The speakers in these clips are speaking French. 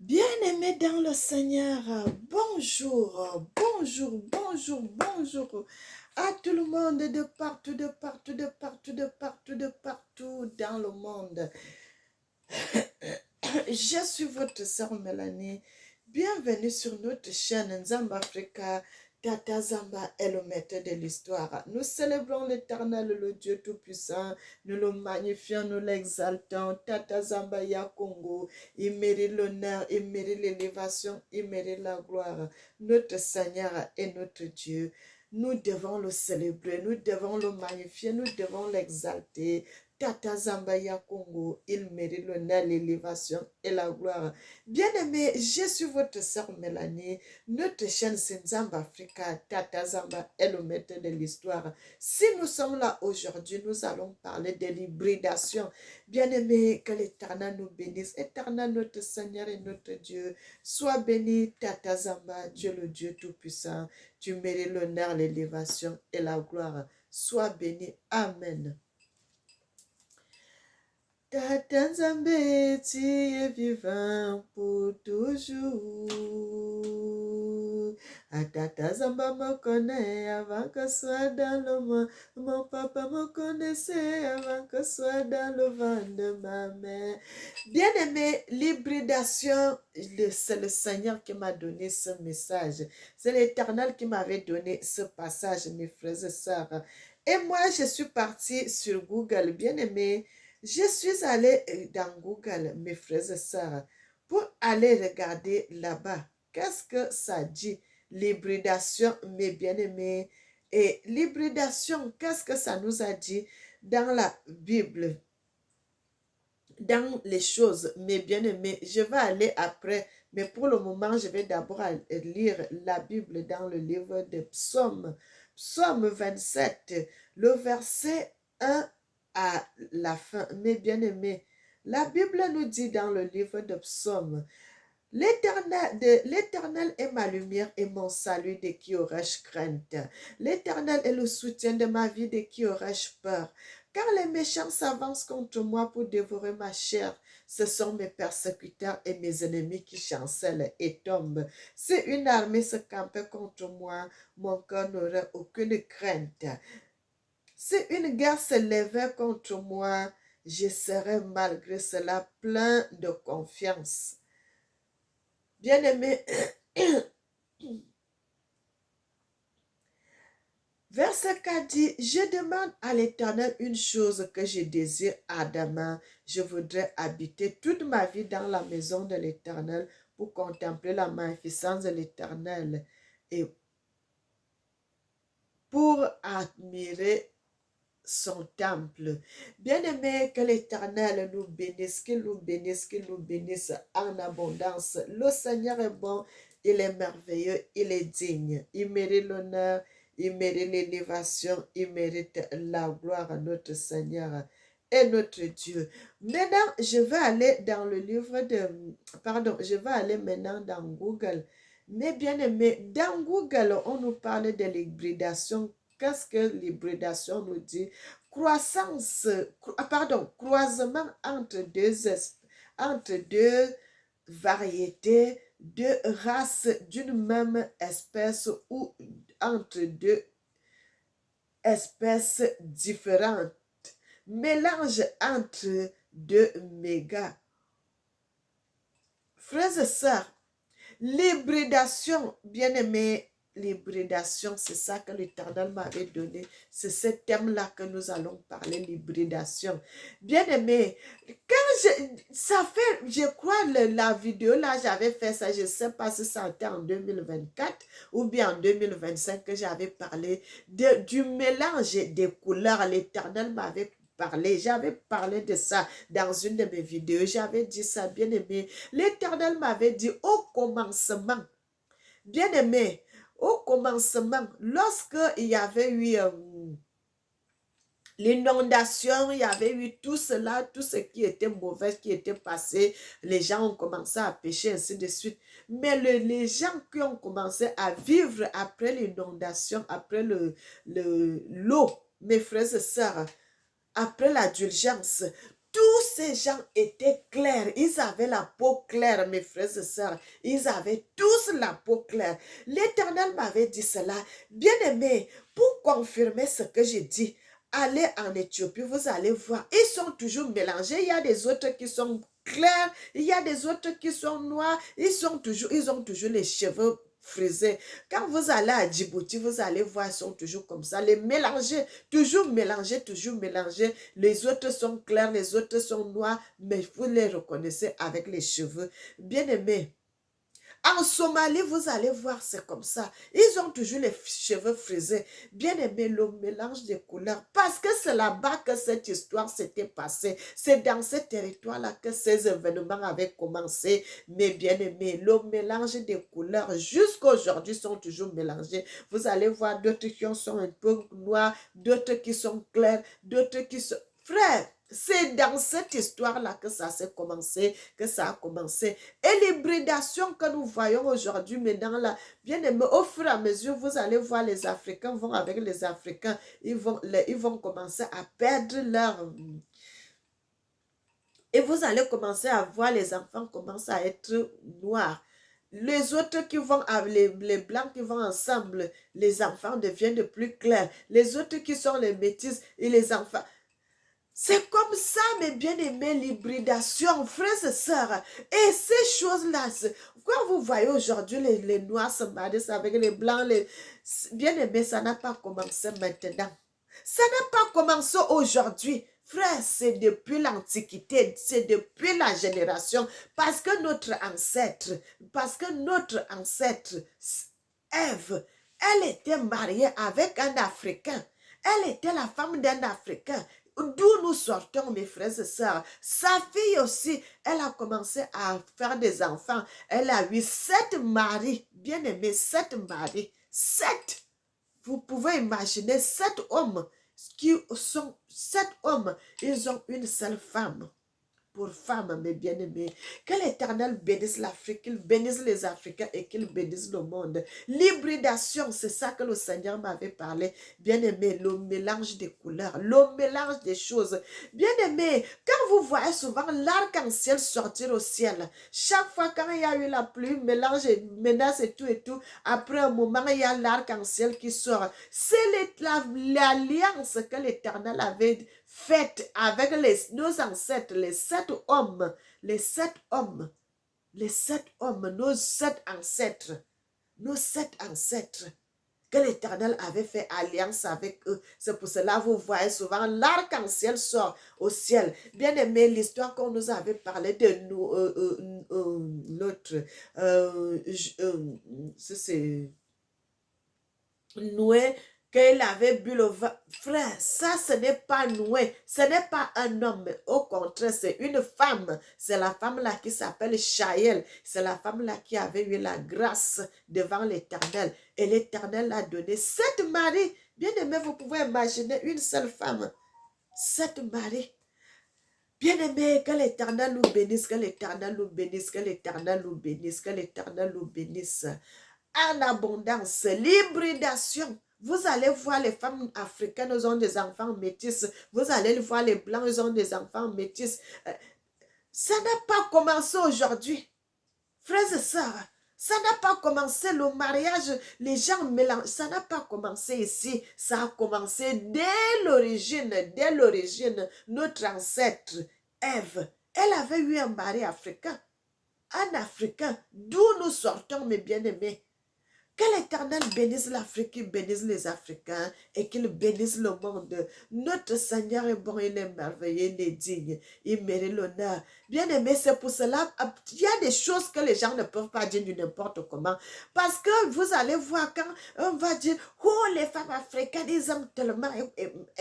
Bien-aimés dans le Seigneur, bonjour, bonjour, bonjour, bonjour à tout le monde de partout, de partout, de partout, de partout, de partout dans le monde. Je suis votre sœur Mélanie. Bienvenue sur notre chaîne Nzamba Africa. Tata Zamba est le maître de l'histoire. Nous célébrons l'Éternel, le Dieu Tout-Puissant. Nous le magnifions, nous l'exaltons. Tata Zamba Ya Congo. Il mérite l'honneur, il mérite l'élévation, il mérite la gloire. Notre Seigneur est notre Dieu. Nous devons le célébrer, nous devons le magnifier, nous devons l'exalter. Tata Zambaya Congo, il mérite l'honneur, l'élévation et la gloire. Bien-aimé, je suis votre sœur Mélanie. Notre chaîne c'est Nzamba Africa. Tata Zamba est le maître de l'histoire. Si nous sommes là aujourd'hui, nous allons parler de l'hybridation. Bien-aimé, que l'Éternel nous bénisse. Éternel, notre Seigneur et notre Dieu. Sois béni, Tata Zamba, Dieu le Dieu Tout-Puissant. Tu mérites l'honneur, l'élévation et la gloire. Sois béni. Amen. Tata Nzambe, tu es vivant pour toujours. Tata Zamba me connaît avant que soit dans le monde. Mon papa me connaissait avant que soit dans le ventre de ma mère. Bien-aimé, l'hybridation, c'est le Seigneur qui m'a donné ce message. C'est l'Éternel qui m'avait donné ce passage, mes frères et sœurs. Et moi, je suis partie sur Google, bien-aimé. Je suis allée dans Google, mes frères et sœurs, pour aller regarder là-bas. Qu'est-ce que ça dit? L'hybridation, mes bien-aimés. Et l'hybridation, qu'est-ce que ça nous a dit dans la Bible? Dans les choses, mes bien-aimés, je vais aller après, mais pour le moment, je vais d'abord lire la Bible dans le livre de Psaume. Psaume 27, le verset 1 à la fin. Mes bien-aimés, la Bible nous dit dans le livre de Psaume, l'Éternel est ma lumière et mon salut, de qui aurais-je crainte? L'Éternel est le soutien de ma vie, de qui aurais-je peur? Car les méchants s'avancent contre moi pour dévorer ma chair. Ce sont mes persécuteurs et mes ennemis qui chancellent et tombent. Si une armée se campait contre moi, mon cœur n'aurait aucune crainte. Si une guerre se levait contre moi, je serais malgré cela plein de confiance. Bien-aimé, verset 4 dit, je demande à l'Éternel une chose que je désire ardemment. Je voudrais habiter toute ma vie dans la maison de l'Éternel pour contempler la magnificence de l'Éternel et pour admirer son temple. Bien-aimé, que l'Éternel nous bénisse, qu'il nous bénisse, qu'il nous bénisse en abondance. Le Seigneur est bon, il est merveilleux, il est digne. Il mérite l'honneur, il mérite l'élévation, il mérite la gloire à notre Seigneur et notre Dieu. Maintenant, je vais aller dans le livre de... Pardon, je vais aller maintenant dans Google. Mais bien aimé, dans Google, on nous parle de l'hybridation. Qu'est-ce que l'hybridation nous dit? Croisement entre deux variétés de races d'une même espèce ou entre deux espèces différentes. Mélange entre deux mégas. Frères et sœurs, l'hybridation, bien-aimé, l'hybridation, c'est ça que l'Éternel m'avait donné. C'est ce thème-là que nous allons parler, l'hybridation. Bien-aimé, je crois, la vidéo là, j'avais fait ça, je ne sais pas si ça était en 2024 ou bien en 2025 que j'avais parlé du mélange des couleurs. L'Éternel m'avait parlé, j'avais parlé de ça dans une de mes vidéos, j'avais dit ça, bien aimé. L'Éternel m'avait dit au commencement, bien aimé, au commencement, lorsque il y avait eu l'inondation, il y avait eu tout cela, tout ce qui était mauvais, qui était passé, les gens ont commencé à pécher, ainsi de suite. Mais les gens qui ont commencé à vivre après l'inondation, après l'eau, mes frères et sœurs, après l'indulgence, Tous ces gens étaient clairs. Ils avaient la peau claire, mes frères et sœurs. Ils avaient tous la peau claire. L'Éternel m'avait dit cela. Bien-aimé, pour confirmer ce que j'ai dit, allez en Éthiopie, vous allez voir. Ils sont toujours mélangés. Il y a des autres qui sont clairs. Il y a des autres qui sont noirs. Ils ont toujours les cheveux frisés. Quand vous allez à Djibouti, vous allez voir, ils sont toujours comme ça. Les mélangés, toujours mélangés, toujours mélangés. Les autres sont clairs, les autres sont noirs, mais vous les reconnaissez avec les cheveux. Bien-aimés, en Somalie, vous allez voir, c'est comme ça. Ils ont toujours les cheveux frisés. Bien aimé, le mélange des couleurs. Parce que c'est là-bas que cette histoire s'était passée. C'est dans ce territoire-là que ces événements avaient commencé. Mais bien aimé, le mélange des couleurs jusqu'à aujourd'hui sont toujours mélangés. Vous allez voir d'autres qui sont un peu noirs, d'autres qui sont clairs, d'autres qui sont... Frère, c'est dans cette histoire-là que ça s'est commencé, que ça a commencé. Et l'hybridation que nous voyons aujourd'hui, maintenant, là, bien aimé, au fur et à mesure, vous allez voir les Africains vont avec les Africains, ils vont commencer à perdre leur... Et vous allez commencer à voir les enfants commencer à être noirs. Les autres qui vont, les blancs qui vont ensemble, les enfants deviennent de plus clairs. Les autres qui sont les métis et les enfants... C'est comme ça, mes bien-aimés, l'hybridation, frères et sœurs. Et ces choses-là, quand vous voyez aujourd'hui les noirs se marier avec les blancs, bien-aimés, ça n'a pas commencé maintenant. Ça n'a pas commencé aujourd'hui. Frère, c'est depuis l'Antiquité, c'est depuis la génération, parce que notre ancêtre, Ève, elle était mariée avec un Africain. Elle était la femme d'un Africain. D'où nous sortons, mes frères et sœurs. Sa fille aussi, elle a commencé à faire des enfants. Elle a eu 7 maris, bien aimés, 7 maris. 7. Vous pouvez imaginer 7 hommes ils ont une seule femme. Pour femme, mes bien-aimés. Que l'Éternel bénisse l'Afrique, qu'il bénisse les Africains et qu'il bénisse le monde. L'hybridation, c'est ça que le Seigneur m'avait parlé. Bien-aimé, le mélange des couleurs, le mélange des choses. Bien-aimé, quand vous voyez souvent l'arc-en-ciel sortir au ciel, chaque fois quand il y a eu la pluie, mélange et menace et tout, après un moment, il y a l'arc-en-ciel qui sort. C'est l'alliance que l'Éternel avait faite avec nos ancêtres, les 7 hommes, nos 7 ancêtres, que l'Éternel avait fait alliance avec eux. C'est pour cela que vous voyez souvent l'arc-en-ciel sort au ciel. Bien aimé, l'histoire qu'on nous avait parlé de l'autre, c'est Noé, qu'il avait bu le vin. Frère, ça, ce n'est pas Noé. Ce n'est pas un homme. Au contraire, c'est une femme. C'est la femme-là qui s'appelle Shaël. C'est la femme-là qui avait eu la grâce devant l'Éternel. Et l'Éternel a donné 7 maris. Bien aimé, vous pouvez imaginer une seule femme. 7 maris. Bien aimé, que l'Éternel nous bénisse, que l'Éternel nous bénisse, que l'Éternel nous bénisse, que l'Éternel nous bénisse. En abondance, l'hybridation. Vous allez voir les femmes africaines, elles ont des enfants métis. Vous allez voir les blancs, ils ont des enfants métis. Ça n'a pas commencé aujourd'hui. Frères et sœurs, ça n'a pas commencé le mariage, les gens mélangent. Ça n'a pas commencé ici. Ça a commencé dès l'origine. Notre ancêtre, Ève, elle avait eu un mari africain. Un Africain, d'où nous sortons, mes bien-aimés. Que l'Éternel bénisse l'Afrique, qu'il bénisse les Africains et qu'il bénisse le monde. Notre Seigneur est bon, il est merveilleux, il est digne, il mérite l'honneur. Bien aimé, c'est pour cela, il y a des choses que les gens ne peuvent pas dire du n'importe comment. Parce que vous allez voir quand on va dire, oh les femmes africaines, ils aiment tellement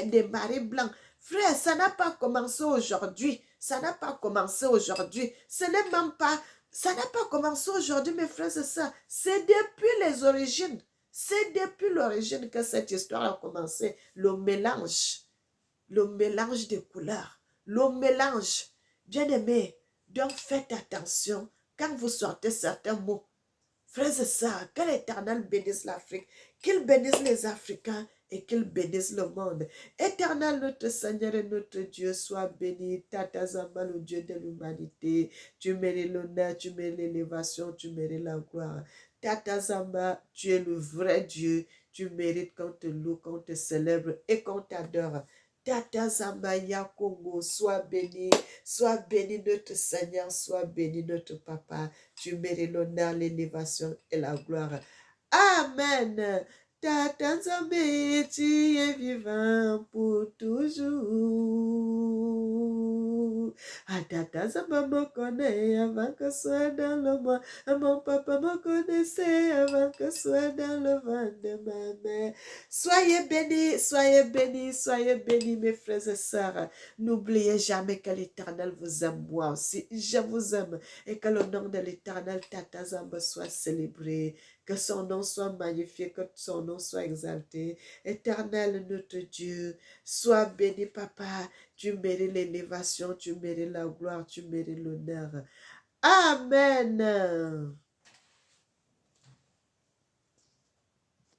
des maris blancs. Frère, ça n'a pas commencé aujourd'hui. Ça n'a pas commencé aujourd'hui. Ce n'est même pas... Ça n'a pas commencé aujourd'hui, mes frères et sœurs. C'est depuis les origines. C'est depuis l'origine que cette histoire a commencé. Le mélange des couleurs, le mélange. Bien-aimés, donc faites attention quand vous sortez certains mots. Frères et sœurs, que l'Éternel bénisse l'Afrique, qu'il bénisse les Africains et qu'il bénisse le monde. Éternel, notre Seigneur et notre Dieu, sois béni. Tata Zamba, le Dieu de l'humanité. Tu mérites l'honneur, tu mérites l'élévation, tu mérites la gloire. Tata Zamba, tu es le vrai Dieu. Tu mérites qu'on te loue, qu'on te célèbre et qu'on t'adore. Tata Zamba Yakongo, sois béni notre Seigneur, sois béni notre Papa. Tu mérites l'honneur, l'élévation et la gloire. Amen. Tata Nzambe, tu es vivant pour toujours. Tata Nzambe me connaît avant que soit dans le monde. Mon papa me connaissait avant que soit dans le ventre de ma mère. Soyez bénis, soyez bénis, soyez bénis, mes frères et sœurs. N'oubliez jamais que l'Éternel vous aime, moi aussi. Je vous aime. Et que le nom de l'Éternel, Tata Nzambe, soit célébré. Que son nom soit magnifié, que son nom soit exalté. Éternel, notre Dieu, sois béni, Papa. Tu mérites l'élévation, tu mérites la gloire, tu mérites l'honneur. Amen.